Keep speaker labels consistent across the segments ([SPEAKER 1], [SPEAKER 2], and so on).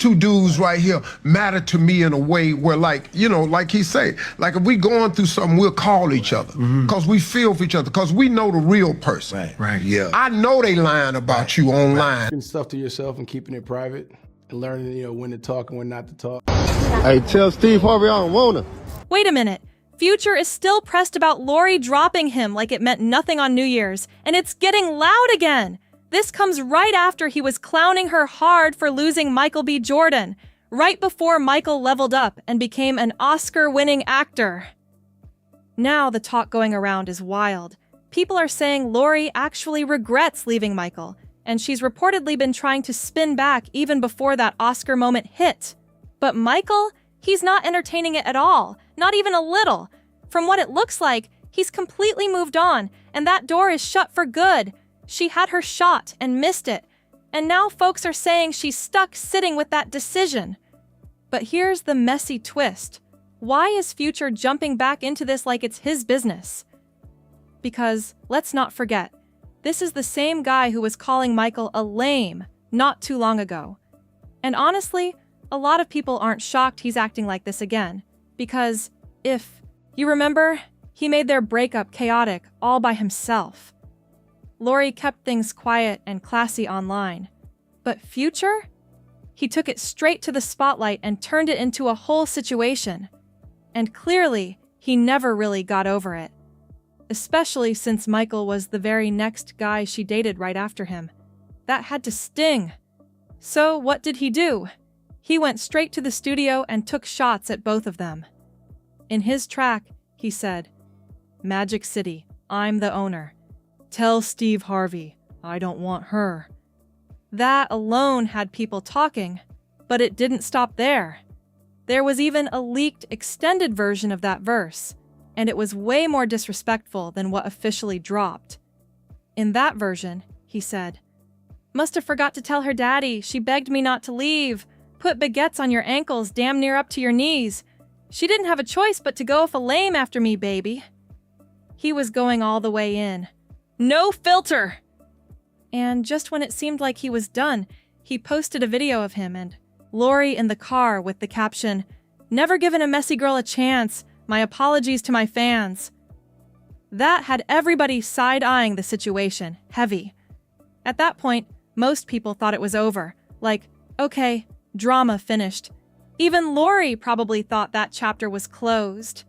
[SPEAKER 1] two dudes right here matter to me in a way where, like, you know, like he say, like if we going through something, we'll call each other because we feel for each other, because we know the real person.
[SPEAKER 2] Right.
[SPEAKER 1] Yeah. I know they lying about you online.
[SPEAKER 3] Keeping stuff to yourself and keeping it private and learning, you know, when to talk and when not to talk.
[SPEAKER 4] Hey, tell Steve Harvey I don't want her.
[SPEAKER 5] Wait a minute. Future is still pressed about Lori dropping him like it meant nothing on New Year's, and it's getting loud again. This comes right after he was clowning her hard for losing Michael B. Jordan, right before Michael leveled up and became an Oscar-winning actor. Now the talk going around is wild. People are saying Lori actually regrets leaving Michael, and she's reportedly been trying to spin back even before that Oscar moment hit. But Michael, he's not entertaining it at all, not even a little. From what it looks like, he's completely moved on, and that door is shut for good. She had her shot and missed it, and now folks are saying she's stuck sitting with that decision. But here's the messy twist. Why is Future jumping back into this like it's his business? Because, let's not forget, this is the same guy who was calling Michael a lame not too long ago. And honestly, a lot of people aren't shocked he's acting like this again. Because, if you remember, he made their breakup chaotic all by himself. Lori kept things quiet and classy online. But Future? He took it straight to the spotlight and turned it into a whole situation. And clearly, he never really got over it. Especially since Michael was the very next guy she dated right after him. That had to sting. So what did he do? He went straight to the studio and took shots at both of them. In his track, he said, "Magic City, I'm the owner. Tell Steve Harvey, I don't want her." That alone had people talking, but it didn't stop there. There was even a leaked extended version of that verse, and it was way more disrespectful than what officially dropped. In that version, he said, "Must have forgot to tell her daddy, she begged me not to leave. Put baguettes on your ankles damn near up to your knees. She didn't have a choice but to go off a lame after me, baby." He was going all the way in. No filter! And just when it seemed like he was done, he posted a video of him and Lori in the car with the caption, "Never given a messy girl a chance. My apologies to my fans." That had everybody side-eyeing the situation, heavy. At that point, most people thought it was over. Like, okay, drama finished. Even Lori probably thought that chapter was closed.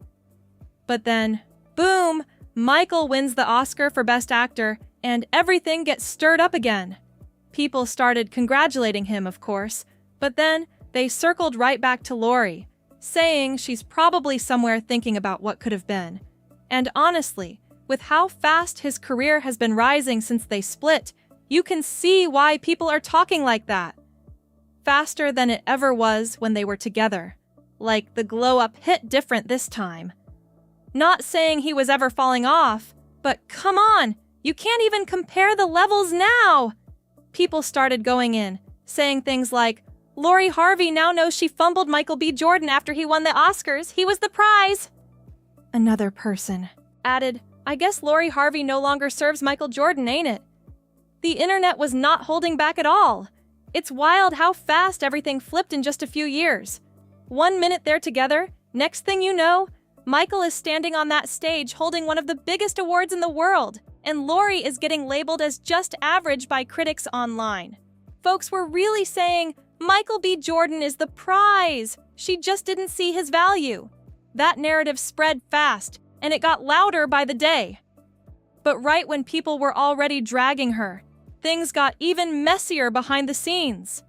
[SPEAKER 5] But then, boom, Michael wins the Oscar for Best Actor, and everything gets stirred up again. People started congratulating him, of course, but then they circled right back to Lori, saying she's probably somewhere thinking about what could have been. And honestly, with how fast his career has been rising since they split, you can see why people are talking like that. Faster than it ever was when they were together. Like the glow-up hit different this time. Not saying he was ever falling off, but come on, you can't even compare the levels now! People started going in, saying things like, "Lori Harvey now knows she fumbled Michael B. Jordan after he won the Oscars. He was the prize." Another person added, "I guess Lori Harvey no longer serves Michael Jordan, ain't it?" The internet was not holding back at all. It's wild how fast everything flipped in just a few years. 1 minute they're together, next thing you know, Michael is standing on that stage holding one of the biggest awards in the world, and Lori is getting labeled as just average by critics online. Folks were really saying, Michael B. Jordan is the prize. She just didn't see his value. That narrative spread fast, and it got louder by the day. But right when people were already dragging her, things got even messier behind the scenes.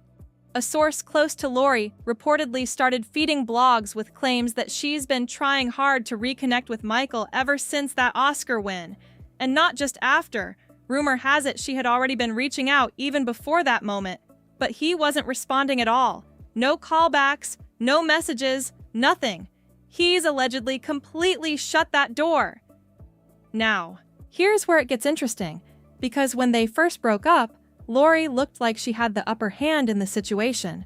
[SPEAKER 5] A source close to Lori reportedly started feeding blogs with claims that she's been trying hard to reconnect with Michael ever since that Oscar win. And not just after. Rumor has it she had already been reaching out even before that moment. But he wasn't responding at all. No callbacks, no messages, nothing. He's allegedly completely shut that door. Now, here's where it gets interesting. Because when they first broke up, Lori looked like she had the upper hand in the situation.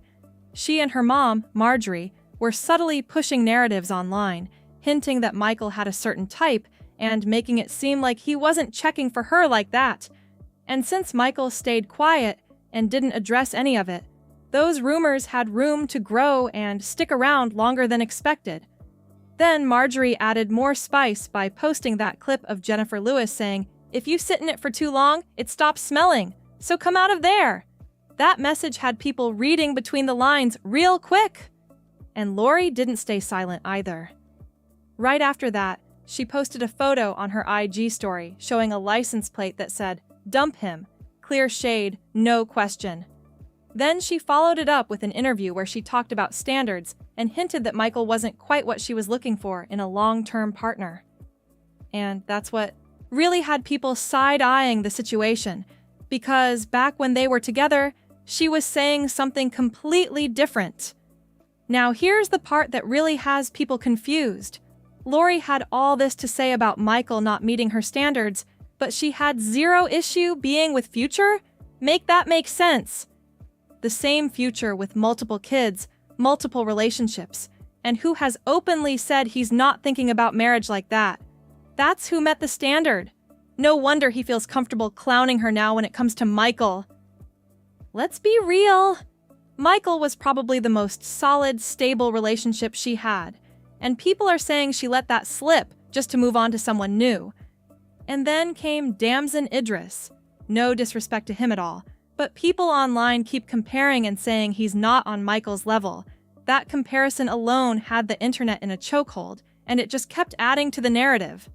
[SPEAKER 5] She and her mom, Marjorie, were subtly pushing narratives online, hinting that Michael had a certain type and making it seem like he wasn't checking for her like that. And since Michael stayed quiet and didn't address any of it, Those rumors had room to grow and stick around longer than expected. Then Marjorie added more spice by posting that clip of Jennifer Lewis saying, "If you sit in it for too long, it stops smelling, so come out of there." That message had people reading between the lines real quick. And Lori didn't stay silent either. Right after that, she posted a photo on her IG story showing a license plate that said, "Dump him, clear shade, no question." Then she followed it up with an interview where she talked about standards and hinted that Michael wasn't quite what she was looking for in a long-term partner. And that's what really had people side-eyeing the situation, because back when they were together, she was saying something completely different. Now here's the part that really has people confused. Lori had all this to say about Michael not meeting her standards, but she had zero issue being with Future? Make that make sense. The same Future with multiple kids, multiple relationships, and who has openly said he's not thinking about marriage like that. That's who met the standard. No wonder he feels comfortable clowning her now when it comes to Michael. Let's be real. Michael was probably the most solid, stable relationship she had, and people are saying she let that slip just to move on to someone new. And then came Damson Idris. No disrespect to him at all, but people online keep comparing and saying he's not on Michael's level. That comparison alone had the internet in a chokehold, and it just kept adding to the narrative.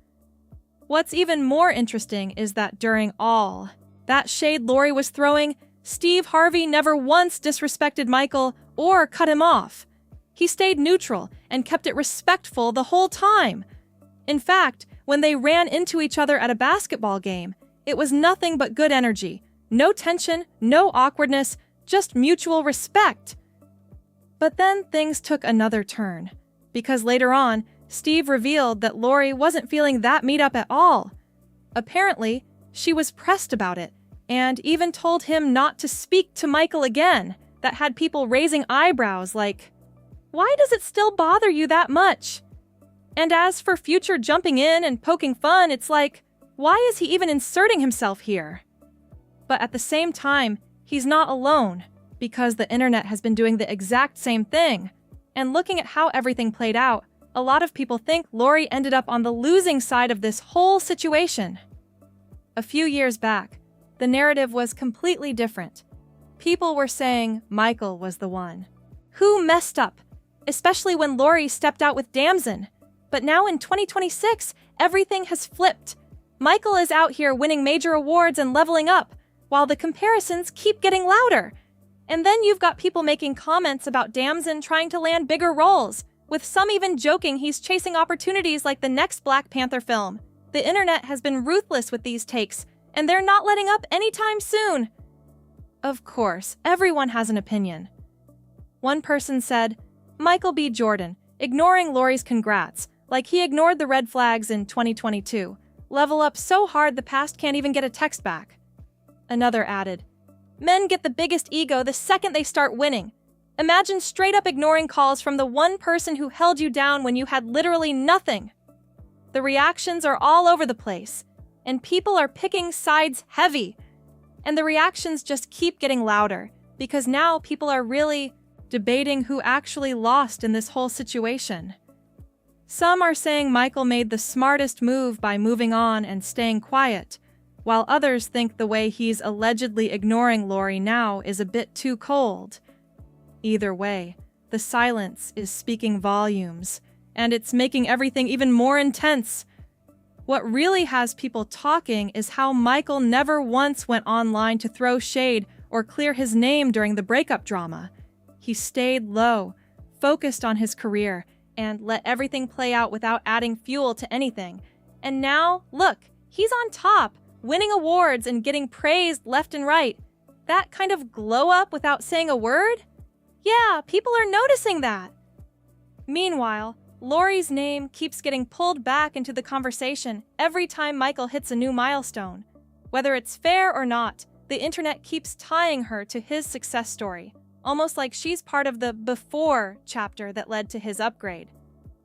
[SPEAKER 5] What's even more interesting is that during all that shade Lori was throwing, Steve Harvey never once disrespected Michael or cut him off. He stayed neutral and kept it respectful the whole time. In fact, when they ran into each other at a basketball game, it was nothing but good energy. No tension, no awkwardness, just mutual respect. But then things took another turn, because later on, Steve revealed that Lori wasn't feeling that meetup at all. Apparently, she was pressed about it, and even told him not to speak to Michael again. That had people raising eyebrows like, why does it still bother you that much? And as for Future jumping in and poking fun, it's like, why is he even inserting himself here? But at the same time, he's not alone, because the internet has been doing the exact same thing. And looking at how everything played out, a lot of people think Lori ended up on the losing side of this whole situation. A few years back, the narrative was completely different. People were saying Michael was the one. Who messed up? Especially when Lori stepped out with Damson. But now in 2026, everything has flipped. Michael is out here winning major awards and leveling up, while the comparisons keep getting louder. And then you've got people making comments about Damson trying to land bigger roles, with some even joking he's chasing opportunities like the next Black Panther film. The internet has been ruthless with these takes, and they're not letting up anytime soon. Of course, everyone has an opinion. One person said, Michael B. Jordan, ignoring Lori's congrats, like he ignored the red flags in 2022. Level up so hard the past can't even get a text back. Another added, men get the biggest ego the second they start winning. Imagine straight up ignoring calls from the one person who held you down when you had literally nothing. The reactions are all over the place, and people are picking sides heavy. And the reactions just keep getting louder, because now people are really debating who actually lost in this whole situation. Some are saying Michael made the smartest move by moving on and staying quiet, while others think the way he's allegedly ignoring Lori now is a bit too cold. Either way, the silence is speaking volumes, and it's making everything even more intense. What really has people talking is how Michael never once went online to throw shade or clear his name during the breakup drama. He stayed low, focused on his career, and let everything play out without adding fuel to anything. And now, look, he's on top, winning awards and getting praised left and right. That kind of glow up without saying a word? Yeah, people are noticing that. Meanwhile, Lori's name keeps getting pulled back into the conversation every time Michael hits a new milestone. Whether it's fair or not, the internet keeps tying her to his success story, almost like she's part of the before chapter that led to his upgrade.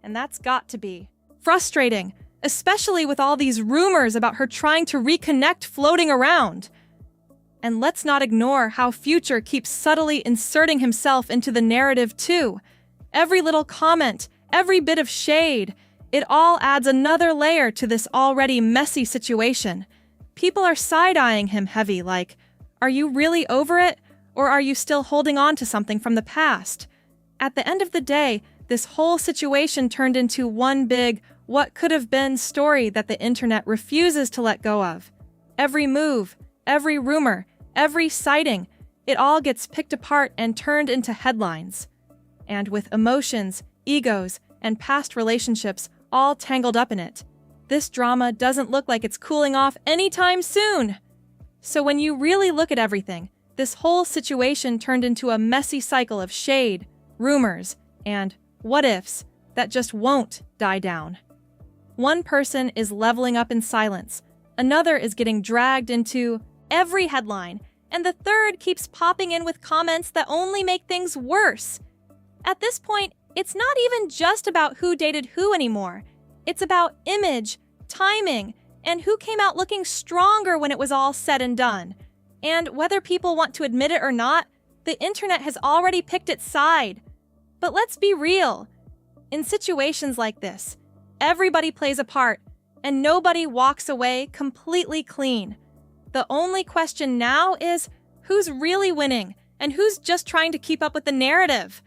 [SPEAKER 5] And that's got to be frustrating, especially with all these rumors about her trying to reconnect floating around. And let's not ignore how Future keeps subtly inserting himself into the narrative too. Every little comment, every bit of shade, it all adds another layer to this already messy situation. People are side-eyeing him heavy, like, are you really over it? Or are you still holding on to something from the past? At the end of the day, this whole situation turned into one big, what could have been story that the internet refuses to let go of. Every move, every rumor, every sighting, it all gets picked apart and turned into headlines. And with emotions, egos, and past relationships all tangled up in it, this drama doesn't look like it's cooling off anytime soon. So when you really look at everything, this whole situation turned into a messy cycle of shade, rumors, and what-ifs that just won't die down. One person is leveling up in silence, another is getting dragged into every headline, and the third keeps popping in with comments that only make things worse. At this point, it's not even just about who dated who anymore. It's about image, timing, and who came out looking stronger when it was all said and done. And whether people want to admit it or not, the internet has already picked its side. But let's be real. In situations like this, everybody plays a part, and nobody walks away completely clean. The only question now is who's really winning and who's just trying to keep up with the narrative.